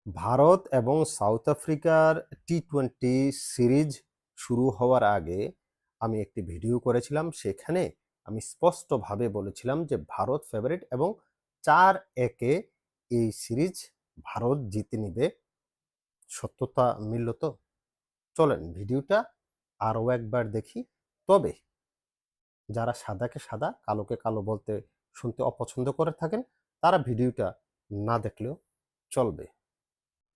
ভারত এবং সাউথ আফ্রিকার টি-20 সিরিজ শুরু হওয়ার আগে আমি একটি ভিডিও করেছিলাম। সেখানে আমি স্পষ্টভাবে বলেছিলাম যে ভারত ফেভারিট এবং 4-1 এই সিরিজ ভারত জিতে নিবে। সত্যতা মিলল তো? চলেন ভিডিওটা আরও একবার দেখি। তবে যারা সাদাকে সাদা, কালোকে কালো বলতে শুনতে অপছন্দ করে থাকেন, তারা ভিডিওটা না দেখলেও চলবে।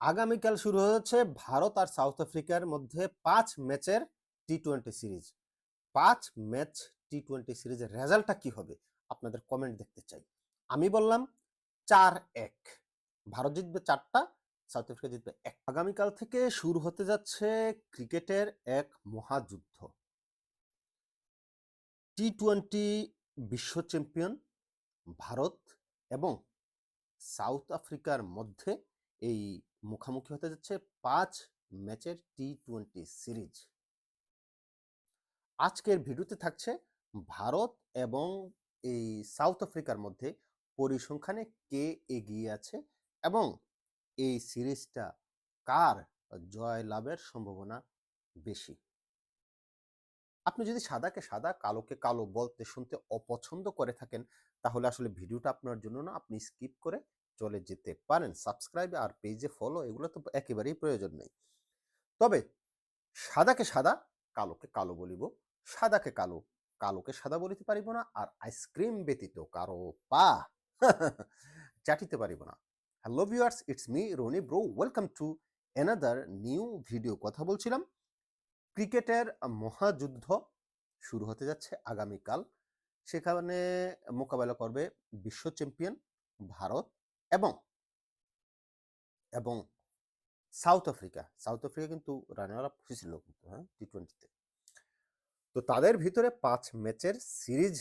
আগামীকাল শুরু হচ্ছে ভারত আর সাউথ আফ্রিকার মধ্যে 5 ম্যাচের টি-20 সিরিজ। 5 ম্যাচ টি-20 সিরিজের রেজাল্টটা কি হবে আপনাদের কমেন্ট দেখতে চাই। আমি বললাম 4-1, ভারত জিতবে 4টা, সাউথ আফ্রিকা জিতবে 1। আগামীকাল থেকে শুরু হতে যাচ্ছে ক্রিকেটের এক মহাযুদ্ধ। টি-20 বিশ্ব চ্যাম্পিয়ন ভারত এবং সাউথ আফ্রিকার মধ্যে এই মুখোমুখি হতে যাচ্ছে 5 ম্যাচের টি-20 সিরিজ। আজকের ভিডিওতে থাকছে ভারত এবং এই সাউথ আফ্রিকার মধ্যে পরিসংখ্যানে কে এগিয়ে আছে এবং এই সিরিজটা কার জয় লাভের সম্ভাবনা বেশি। আপনি যদি সাদাকে সাদা, কালোকে কালো বলতে শুনতে অপছন্দ করে থাকেন, তাহলে আসলে ভিডিওটা আপনার জন্য না, আপনি স্কিপ করে চলে যেতে পারেন। সাবস্ক্রাইব আর পেজে ফলো এগুলো তো একেবারেই প্রয়োজন নেই। তবে সাদাকে সাদা, কালোকে কালো বলিব, সাদাকে কালো, কালোকে সাদা বলিতে পারিব না, আর আইসক্রিম ব্যতীত কারো পা চাটিতে পারিব না। Hello viewers, it's me Roni bro, welcome to another new video. কথা বলছিলাম ক্রিকেটের মহাযুদ্ধ শুরু হতে যাচ্ছে আগামীকাল। সেখানে মোকাবেলা করবে বিশ্ব চ্যাম্পিয়ন ভারত এবং এবং সাউথ আফ্রিকা। সাউথ আফ্রিকা কিন্তু রানার আপ হয়েছিল কিন্তু, হ্যাঁ, টি-20তে। তো তাদের ভিতরে 5 ম্যাচের সিরিজ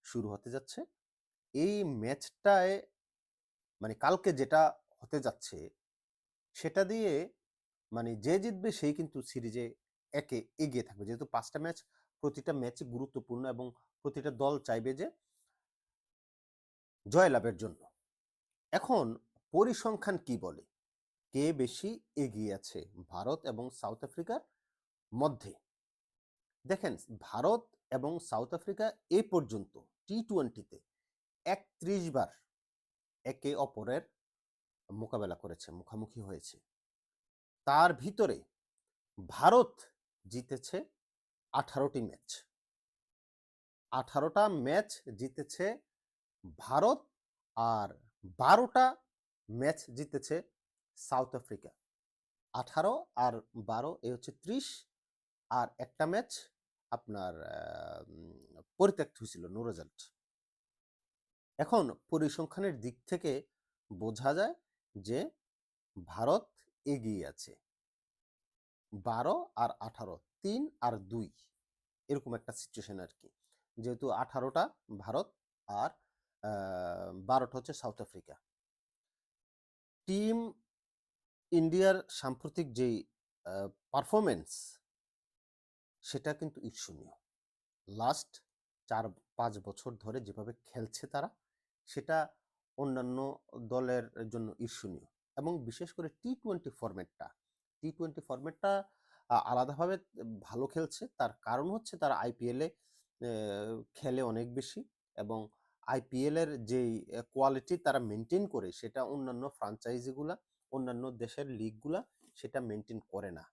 শুরু হতে যাচ্ছে। এই ম্যাচটায় মানে কালকে যেটা হতে যাচ্ছে সেটা দিয়ে মানে যে জিতবে সেই কিন্তু সিরিজে এগিয়ে থাকবে, যেহেতু 5টা ম্যাচ, প্রতিটা ম্যাচই গুরুত্বপূর্ণ এবং প্রতিটা দল চাইবে যে জয়লাভের জন্য। এখন পরিসংখ্যান কি বলে, কে বেশি এগিয়ে আছে ভারত এবং সাউথ আফ্রিকার মধ্যে? দেখেন, ভারত এবং সাউথ আফ্রিকা এ পর্যন্ত টি-20তে 31 বার একে অপরের মোকাবেলা করেছে, মুখোমুখি হয়েছে। তার ভিতরে ভারত জিতেছে 18টি ম্যাচ। 18টা ম্যাচ জিতেছে ভারত, আর 12টা ম্যাচ জিতেছে সাউথ আফ্রিকা। 18 আর 12 এ হচ্ছে 30, আর একটা ম্যাচ আপনার পরিত্যক্ত হয়েছিল, নো রেজাল্ট। এখন পরিসংখ্যানের দিক থেকে বোঝা যায় যে ভারত এগিয়ে আছে 12 আর 18, 3 আর 2, এরকম একটা সিচুয়েশন আর কি। যেহেতু 18টা ভারত আর 12টা হচ্ছে সাউথ আফ্রিকা। টিম ইন্ডিয়ার সাম্প্রতিক যেই পারফরমেন্স, সেটা কিন্তু ঈর্ষণীয়। লাস্ট 4-5 বছর ধরে যেভাবে খেলছে তারা, সেটা অন্যান্য দলের জন্য ঈর্ষণীয়। এবং বিশেষ করে টি-20 ফরম্যাটটা আলাদাভাবে ভালো খেলছে। তার কারণ হচ্ছে তারা আইপিএলে খেলে অনেক বেশি, এবং আইপিএলের যেই কোয়ালিটি তারা মেনটেন করে, সেটা অন্যান্য ফ্রাঞ্চাইজিগুলা, অন্যান্য দেশের লিগগুলা সেটা মেনটেন করে না।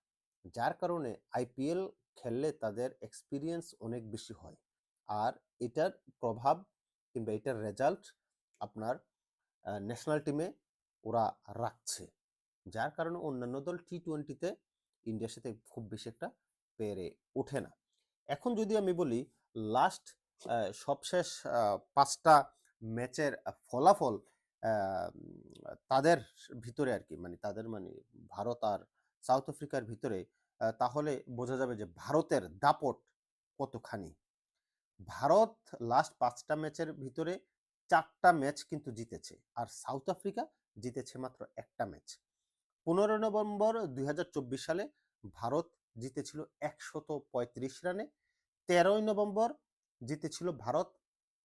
যার কারণে আইপিএল খেললে তাদের এক্সপিরিয়েন্স অনেক বেশি হয়, আর এটার প্রভাব কিংবা এটার রেজাল্ট আপনার ন্যাশনাল টিমে ওরা রাখছে। যার কারণে অন্যান্য দল টি-20তে ইন্ডিয়ার সাথে খুব বেশি একটা পেরে ওঠে না। এখন যদি আমি বলি লাস্ট সবশেষ 5টা ম্যাচের ফলাফল, তাদের ভিতরে আর কি, মানে তাদের মানে ভারত আর সাউথ আফ্রিকার ভিতরে, তাহলে বোঝা যাবে যে ভারতের দাপট কতখানি। ভারত লাস্ট 5টা ম্যাচের ভিতরে 4টা ম্যাচ কিন্তু জিতেছে, আর সাউথ আফ্রিকা জিতেছে মাত্র একটা ম্যাচ। 15 নভেম্বর 2024 সালে ভারত জিতেছিল 135 রানে। 13ই নভেম্বর জিতেছিল ভারত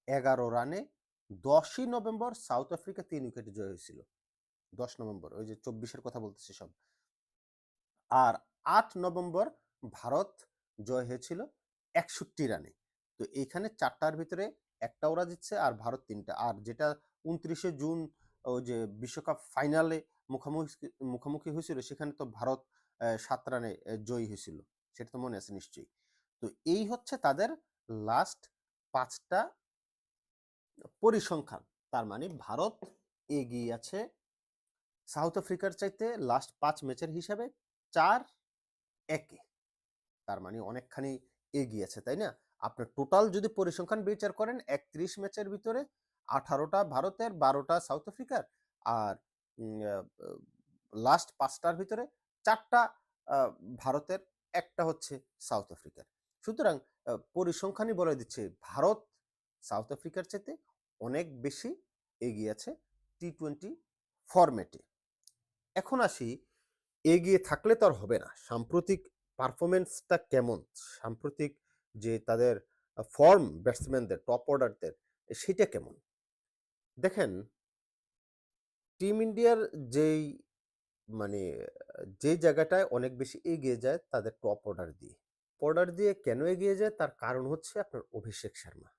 11 রানে। 10ই নভেম্বর সাউথ আফ্রিকা 3 উইকেটে জয় হয়েছিল। 10 নভেম্বর, ওই যে 24-এর কথা বলতেছি সব। আর 8 নভেম্বর ভারত জয় হয়েছিল 61 রানে। তো এইখানে 4টার ভিতরে একটা ওরা জিতছে আর ভারত 3টা। আর যেটা 29শে জুন ওই যে বিশ্বকাপ ফাইনালে মুখোমুখি হয়েছিল, সেখানে তো ভারত 7 রানে জয়ী হয়েছিল। সেটা তো মনে আছে নিশ্চয়ই। তো এই হচ্ছে তাদের লাস্ট 5টা পরিসংখ্যান। তার মানে ভারত এগিয়ে আছে সাউথ আফ্রিকার চাইতে লাস্ট 5 ম্যাচের হিসাবে 4-1-এ। তার মানে অনেকখানি এগিয়ে আছে, তাই না? আপনার টোটাল যদি পরিসংখ্যান বিচার করেন 31 ম্যাচের ভিতরে 18টা ভারতের, 12টা সাউথ আফ্রিকার, আর লাস্ট 5টার ভিতরে 4টা ভারতের, একটা হচ্ছে সাউথ আফ্রিকার। সুতরাং পরিসংখ্যানই বলে দিচ্ছে ভারত সাউথ আফ্রিকার চাইতে অনেক বেশি এগিয়ে আছে টি-20 ফরম্যাটে। এখন আসি, এগিয়ে থাকলে তো আর হবে না। সাম্প্রতিক পারফরম্যান্সটা কেমন? সাম্প্রতিক যে তাদের ফর্ম ব্যাটসম্যানদের, টপ অর্ডারদের, সেটা কেমন? দেখেন, টিম ইন্ডিয়ার যেই মানে যে জায়গাটায় অনেক বেশি এগিয়ে যায় তাদের টপ অর্ডার দিয়ে। অর্ডার দিয়ে কেন এগিয়ে যায়? তার কারণ হচ্ছে আপনার অভিষেক শর্মা।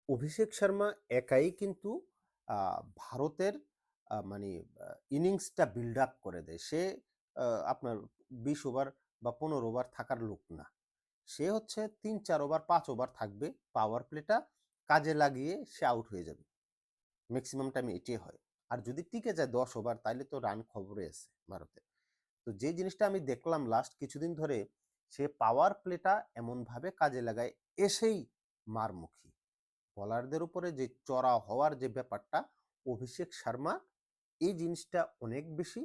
অভিষেক শর্মা একাই কিন্তু ভারতের মানে ইনিংসটা বিল্ড আপ করে দেয়। সে আপনার ২০ ওভার বা ১৫ ওভার থাকার লোক না। সে হচ্ছে ৩-৪ ওভার, ৫ ওভার থাকবে। পাওয়ার প্লেটা কাজে লাগিয়ে সে আউট হয়ে যাবে। ম্যাক্সিমাম টাইম এটাই হয়। আর যদি টিকে যায় ১০ ওভার, তাইলে তো রান খবরে আছে ভারতের। তো যে জিনিসটা আমি দেখলাম লাস্ট কিছুদিন ধরে, সে পাওয়ার প্লেটা এমনভাবে কাজে লাগায়, এসেই মারমুখী। বোলারদের উপরে যে চড়া হওয়ার যে ব্যাপারটা, অভিষেক শর্মা এই জিনিসটা অনেক বেশি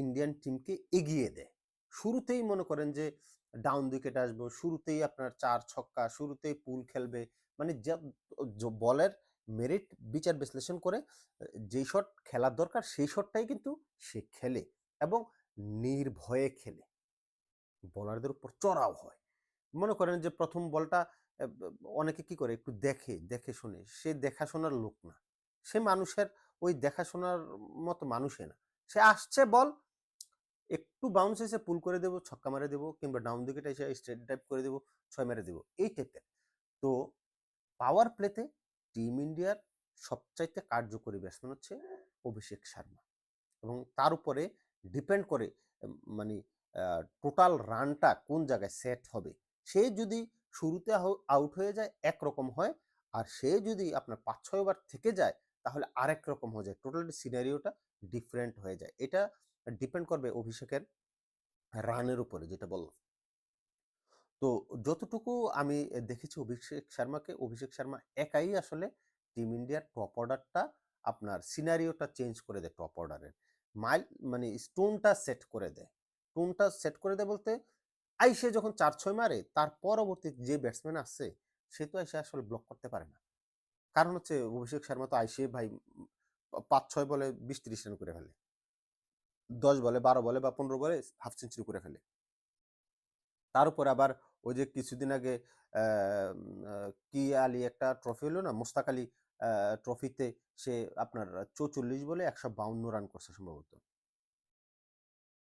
ইন্ডিয়ান টিমকে এগিয়ে দেয়। শুরুতেই মনে করেন যে ডাউন উইকেট আসবে, শুরুতেই আপনার ৪ ছক্কা, শুরুতেই পুল খেলবে। মানে বলের মেরিট বিচার বিশ্লেষণ করে যেই শট খেলার দরকার সেই শটটাই কিন্তু সে খেলে এবং নির্ভয়ে খেলে। বোলারদের উপর চড়াও হয়। মনে করেন যে প্রথম বলটা অনেকে কি করে, একটু দেখে, দেখে শুনে। সে দেখাশোনার লোক না। সে মানুষের ওই দেখাশোনার মতো মানুষই না। সে আসছে বল, একটু বাউন্স এসে পুল করে দেবো, ছক্কা মেরে দেবো, কিংবা ডাউন উইকেটে এসে স্ট্রেট ড্রাইভ করে দেবো, ৬ মেরে দেবো, এই টাইপের। তো পাওয়ার প্লেতে টিম ইন্ডিয়ার সবচাইতে কার্যকরী ব্যাটসম্যান হচ্ছে অভিষেক শর্মা, এবং তার উপরে ডিপেন্ড করে মানে টোটাল রানটা কোন জায়গায় সেট হবে। সে যদি শুরুতে আউট হয়ে যায় একরকম হয়, আর সে যদি আপনার ৫-৬ ওভার থেকে যায় তাহলে আরেক রকম হয়ে যায়। টোটাল সিনারিওটা ডিফারেন্ট হয়ে যায়। এটা ডিপেন্ড করবে অভিষেকের রানের উপরে, যেটা বললাম। তো যতটুকু আমি দেখেছি অভিষেক শর্মাকে, অভিষেক শর্মা একাই আসলে টিম ইন্ডিয়ার টপ অর্ডারটা, আপনার সিনারিওটা চেঞ্জ করে দেয়। টপ অর্ডারের মাইল মানে স্টোনটা সেট করে দেয়। টোনটা সেট করে দেয় বলতে, আইসে যখন ৪-৬ মারে, তার পরবর্তী যে ব্যাটসম্যান আসছে সে তো এসে আসলে ব্লক করতে পারে না। কারণ হচ্ছে অভিষেক শর্মা তো আইসে ভাই ৫-৬ বলে ২০-৩০ রান করে ফেলে। ১০ বলে, ১২ বলে বা ১৫ বলে হাফ সেঞ্চুরি করে ফেলে। তার উপর আবার ওই যে কিছুদিন আগে কি আলী একটা ট্রফি হলো না, মুস্তাক আলী ট্রফিতে সে আপনার ৪৪ বলে ১৫২ রান করছে সম্ভবত।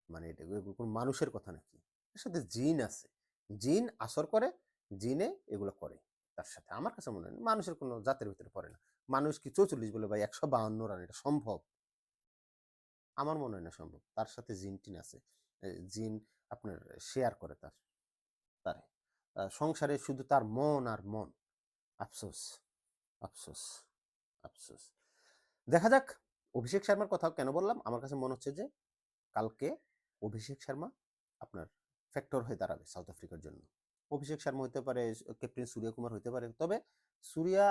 মানে এটা কোনো মানুষের কথা নাকি? এর সাথে জিন আছে। জিন আসর করে, জিনে এগুলো করে তার সাথে। আমার কাছে মনে হয় না মানুষের কোনো জাতের ভিতরে পড়ে না। মানুষ কি ৪৪ বলে ভাই ১৫২ রান, এটা সম্ভব? আমার মনে হয় না সম্ভব। তার সাথে জিন-টিন আছে। জিন আপনার শেয়ার করে তারে। সংসারে শুধু তার মন আর মন। আফসোস, আফসোস, আফসোস। দেখা যাক, অভিষেক শর্মার কথা কেন বললাম? আমার কাছে মনে হচ্ছে যে কালকে অভিষেক শর্মা আপনার ফ্যাক্টর হয়ে দাঁড়াবে সাউথ আফ্রিকার জন্য। অভিষেক শর্মা হইতে পারে, ক্যাপ্টেন সূর্যকুমার হইতে পারে। তবে সূর্যা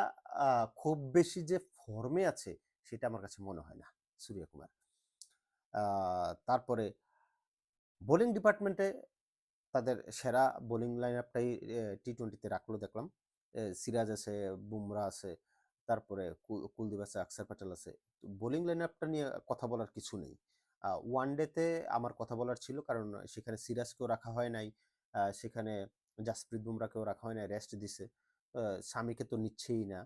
খুব বেশি যে ফর্মে আছে সেটা আমার কাছে মনে হয় না, সূর্যকুমার। তারপরে বোলিং ডিপার্টমেন্টে তাদের সেরা বোলিং লাইন আপটাই টি-20তে রাখলো দেখলাম। সিরাজ আছে, বুমরা আছে, তারপরে কুলদীপ আছে, আকসার প্যাটেল আছে। বোলিং লাইন আপটা নিয়ে কথা বলার কিছু নেই। ওয়ানডেতে আমার কথা বলার ছিল, কারণ সেখানে সিরাজকেও রাখা হয় নাই, সেখানে জাসপ্রীত বুমরাকেও রাখা হয় নাই, রেস্ট দিছে। শামিকে তো নিচ্ছেই না।